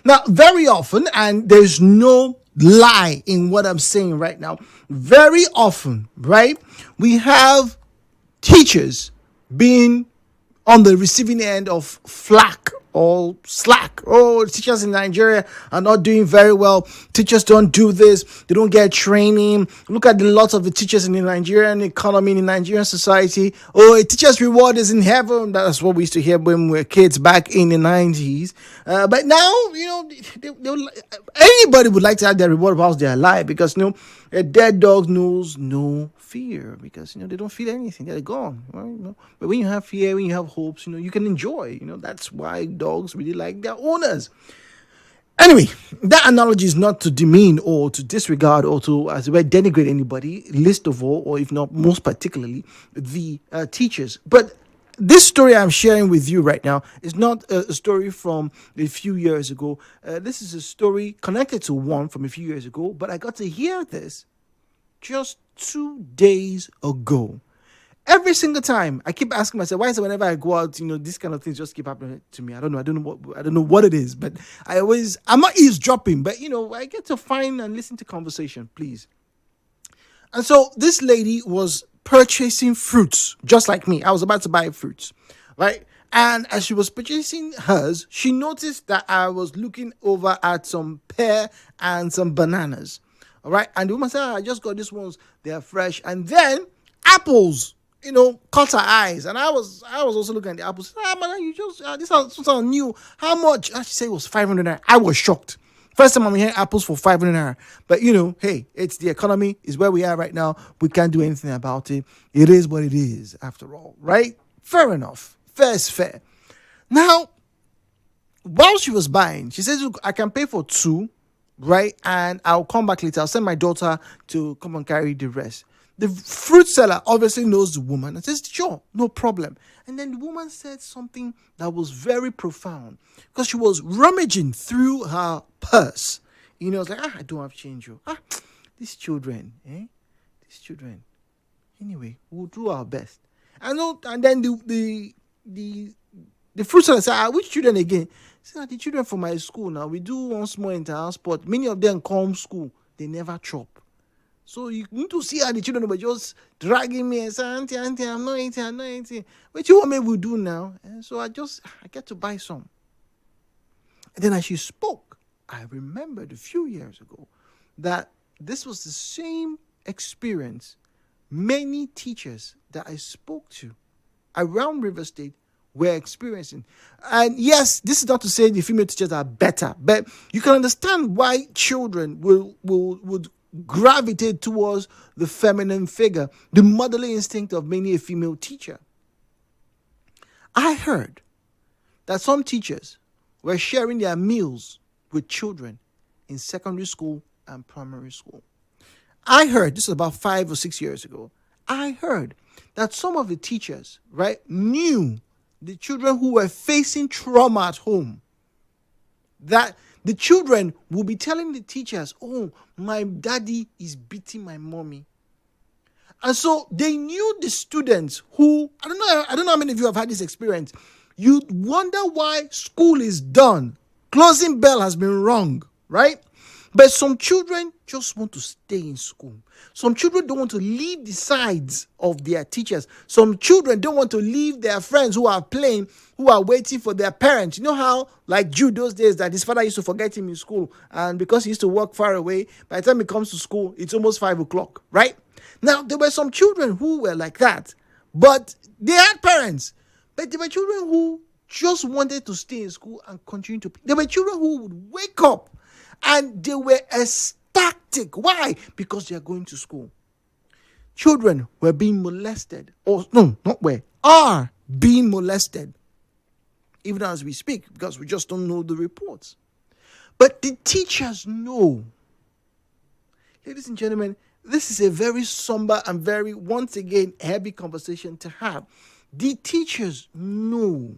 Now, very often, and there's no lie in what I'm saying right now, very often, right, we have teachers being on the receiving end of flack or slack. Oh, teachers in Nigeria are not doing very well. Teachers don't do this. They don't get training. Look at the lots of the teachers in the Nigerian economy, in the Nigerian society. Oh, a teacher's reward is in heaven. That's what we used to hear when we were kids back in the 90s. But now, anybody would like to have their reward whilst they're alive, because, a dead dog knows no fear, because they don't feel anything, they're gone, right? But when you have fear, when you have hopes, you can enjoy. That's why dogs really like their owners. Anyway, that analogy is not to demean or to disregard or to, as it were, denigrate anybody, least of all, or if not most particularly, the teachers. But this story I'm sharing with you right now is not a story from a few years ago. This is a story connected to one from a few years ago, but I got to hear this just 2 days ago. Every single time, I keep asking myself, why is it whenever I go out, these kind of things just keep happening to me? I don't know what it is, but I'm not eavesdropping, but I get to find and listen to conversation, please. And so this lady was purchasing fruits, just like me. I was about to buy fruits, right? And as she was purchasing hers, she noticed that I was looking over at some pear and some bananas. All right. And the woman said, I just got these ones. They're fresh. And then apples, caught her eyes. And I was also looking at the apples. Man, you just, these are something new. How much? And she said it was 500 naira. I was shocked. First time I'm hearing apples for 500 naira. But, hey, it's the economy. Is where we are right now. We can't do anything about it. It is what it is, after all. Right? Fair enough. Fair is fair. Now, while she was buying, she says, look, I can pay for 2, right? And I'll come back later. I'll send my daughter to come and carry the rest. The fruit seller obviously knows the woman and says, sure, no problem. And then the woman said something that was very profound, because she was rummaging through her purse. It's like, I don't have change. These children, These children. Anyway, we'll do our best. And then the fruit seller said, which children again? He said, the children from my school now. We do one small inter-house sport. Many of them come school. They never chop. So you need to see how the children were just dragging me and say, auntie, I'm not eating. What you want me to do now? And so I get to buy some. And then as she spoke, I remembered a few years ago that this was the same experience many teachers that I spoke to around River State were experiencing. And yes, this is not to say the female teachers are better, but you can understand why children would gravitate towards the feminine figure, the motherly instinct of many a female teacher. I heard that some teachers were sharing their meals with children in secondary school and primary school. I heard, this is about 5 or 6 years ago, I heard that some of the teachers, right, knew the children who were facing trauma at home, that the children will be telling the teachers, oh, my daddy is beating my mommy. And so they knew the students who, I don't know how many of you have had this experience. You wonder why school is done. Closing bell has been rung, right? But some children just want to stay in school. Some children don't want to leave the sides of their teachers. Some children don't want to leave their friends who are playing, who are waiting for their parents. You know how, like Jude those days, that his father used to forget him in school. And because he used to work far away, by the time he comes to school, it's almost 5 o'clock, right? Now, there were some children who were like that. But they had parents. But there were children who just wanted to stay in school and continue to play. There were children who would wake up and they were ecstatic. Why? Because they are going to school. Children were being molested. Are being molested. Even as we speak, because we just don't know the reports. But the teachers know. Ladies and gentlemen, this is a very somber and very, once again, heavy conversation to have. The teachers know.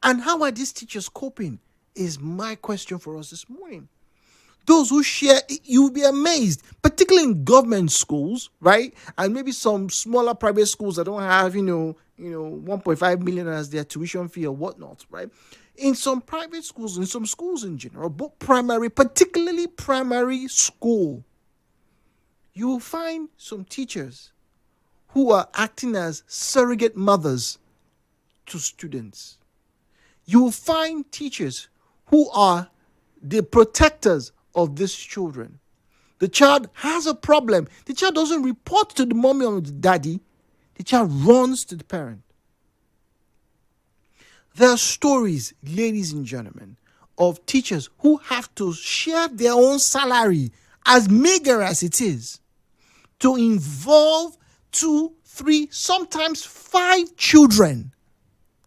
And how are these teachers coping is my question for us this morning. Those who share, you'll be amazed, particularly in government schools, right? And maybe some smaller private schools that don't have, 1.5 million as their tuition fee or whatnot, right? In some private schools, in some schools in general, but primary, particularly primary school, you will find some teachers who are acting as surrogate mothers to students. You will find teachers who are the protectors of these children. The child has a problem. The child doesn't report to the mommy or the daddy. The child runs to the parent. There are stories, ladies and gentlemen, of teachers who have to share their own salary, as meager as it is, to involve 2, 3, sometimes 5 children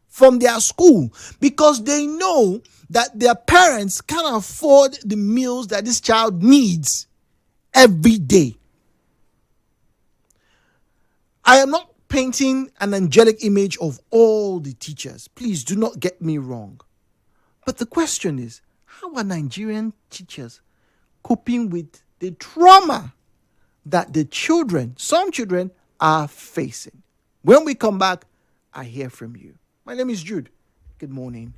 from their school, because they know that their parents can't afford the meals that this child needs every day. I am not painting an angelic image of all the teachers. Please do not get me wrong. But the question is, how are Nigerian teachers coping with the trauma that the children, some children, are facing? When we come back, I hear from you. My name is Jude. Good morning.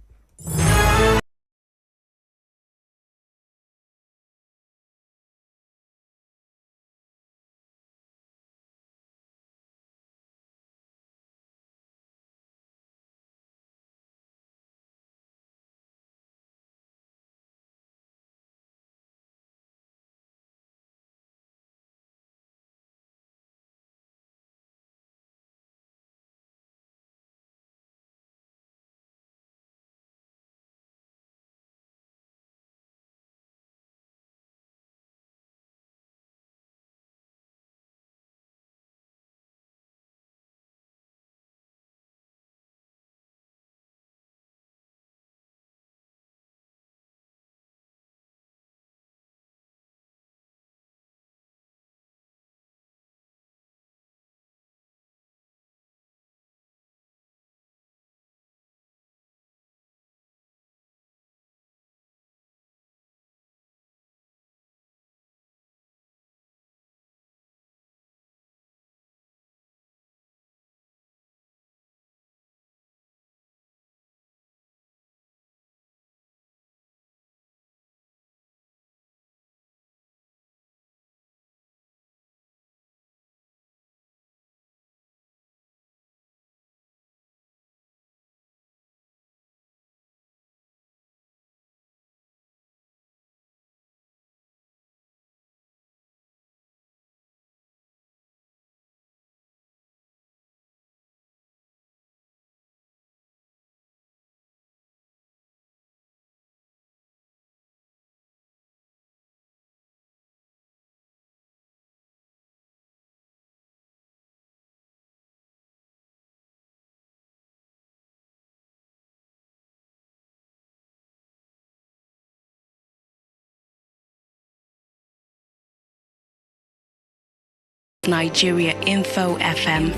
Nigeria Info FM.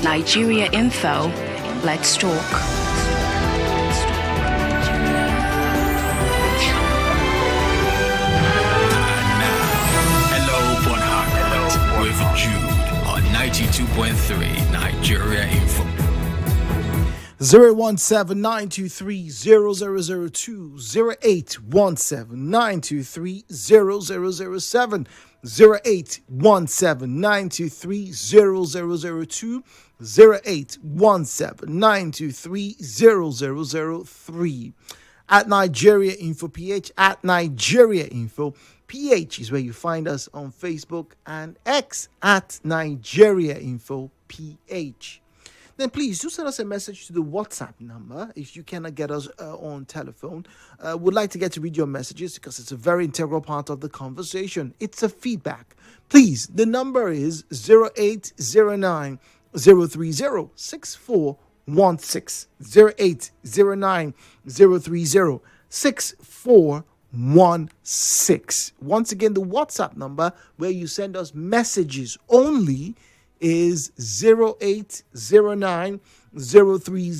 Nigeria Info. Let's talk. With Jude on 92.3 Nigeria Info. 017-923-0002, 0817923-0007, 0817923-0002, 0817923-0003. At Nigeria Info PH, at Nigeria Info PH is where you find us on Facebook and X at Nigeria Info PH. Then please do send us a message to the WhatsApp number if you cannot get us on telephone. Would like to get to read your messages because it's a very integral part of the conversation. It's a feedback. Please, the number is 0809 030 6416, 0809 030 6416. Once again, the WhatsApp number where you send us messages only is 0809 030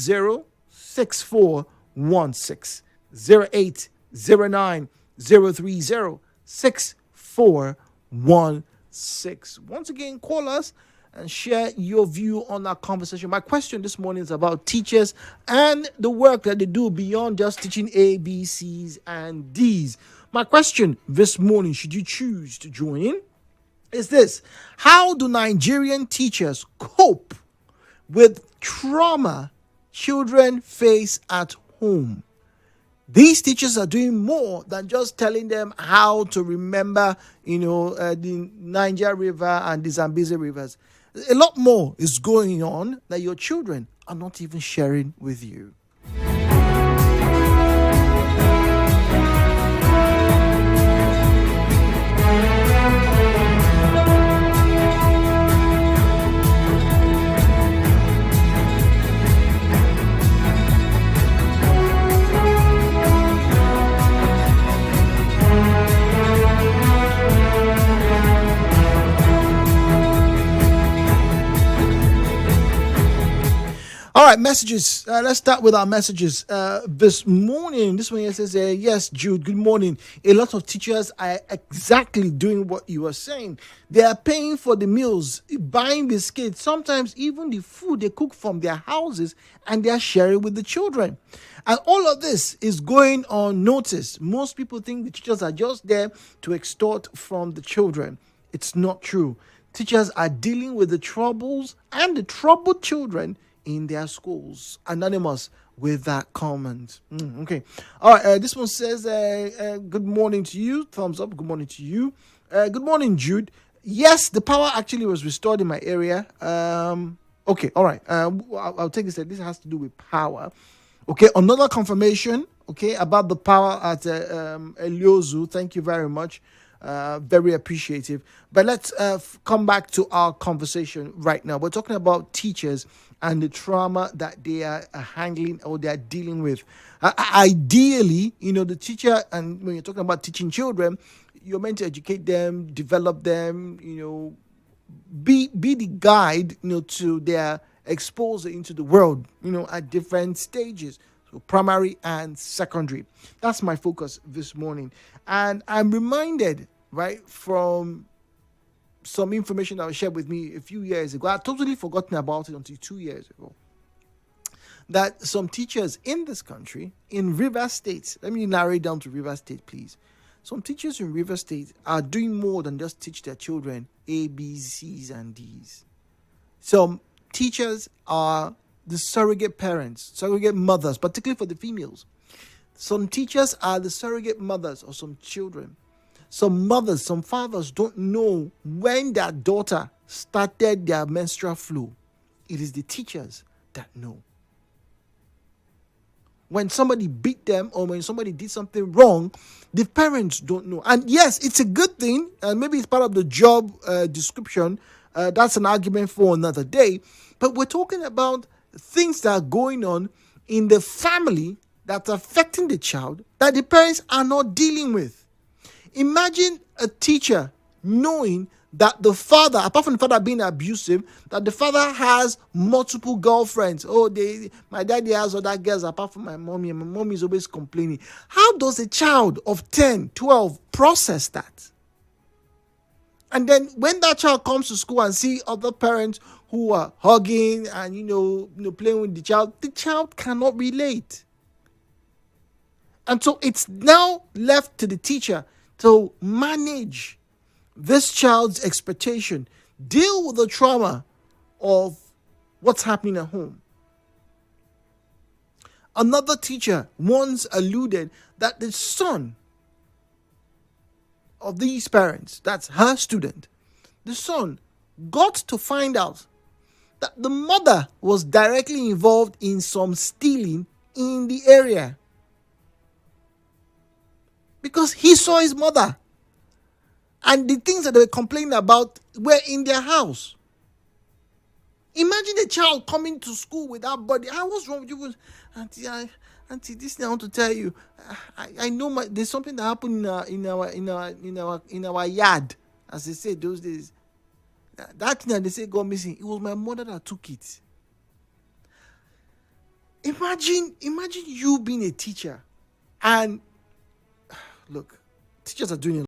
6416, 0809 030 6416. Once again, call us and share your view on our conversation. My question this morning is about teachers and the work that they do beyond just teaching A, B, C's, and D's. My question this morning, should you choose to join in, is this: how do Nigerian teachers cope with trauma children face at home? These teachers are doing more than just telling them how to remember, the Niger River and the Zambezi rivers. A lot more is going on that your children are not even sharing with you. All right, messages. Let's start with our messages. This morning, this one here says, yes, Jude, good morning. A lot of teachers are exactly doing what you are saying. They are paying for the meals, buying biscuits, sometimes even the food they cook from their houses, and they are sharing with the children. And all of this is going unnoticed. Most people think the teachers are just there to extort from the children. It's not true. Teachers are dealing with the troubles and the troubled children in their schools. Anonymous with that comment. Okay. All right. This one says, good morning to you. Thumbs up. Good morning to you. Good morning, Jude. Yes, the power actually was restored in my area. Okay. All right. I'll take this. This has to do with power. Okay. Another confirmation. Okay. About the power at Eliozu. Thank you very much. Very appreciative. But let's come back to our conversation right now. We're talking about teachers and the trauma that they are handling or they are dealing with. Ideally, the teacher, and when you're talking about teaching children, you're meant to educate them, develop them, be the guide, to their exposure into the world, at different stages. So primary and secondary. That's my focus this morning. And I'm reminded, right, from some information that was shared with me a few years ago. I'd totally forgotten about it until 2 years ago. That some teachers in this country, in River State, let me narrow it down to River State, please. Some teachers in River State are doing more than just teach their children A, B, C's, and D's. Some teachers are the surrogate parents, surrogate mothers, particularly for the females. Some teachers are the surrogate mothers of some children. Some mothers, some fathers don't know when their daughter started their menstrual flow. It is the teachers that know. When somebody beat them or when somebody did something wrong, the parents don't know. And yes, it's a good thing, and maybe it's part of the job description. That's an argument for another day. But we're talking about things that are going on in the family that's affecting the child that the parents are not dealing with. Imagine a teacher knowing that the father, apart from the father being abusive, that the father has multiple girlfriends. Oh, my daddy has other girls apart from my mommy, and my mommy is always complaining. How does a child of 10, 12 process that? And then when that child comes to school and see other parents who are hugging and playing with the child cannot relate. And so it's now left to the teacher to manage this child's expectation, deal with the trauma of what's happening at home. Another teacher once alluded that the son of these parents, that's her student, the son got to find out that the mother was directly involved in some stealing in the area. Because he saw his mother. And the things that they were complaining about were in their house. Imagine a child coming to school with that body. What's wrong with you? Auntie, this thing I want to tell you. I know there's something that happened in our yard, as they say those days. That thing that they say got missing. It was my mother that took it. Imagine you being a teacher, and look, teachers are doing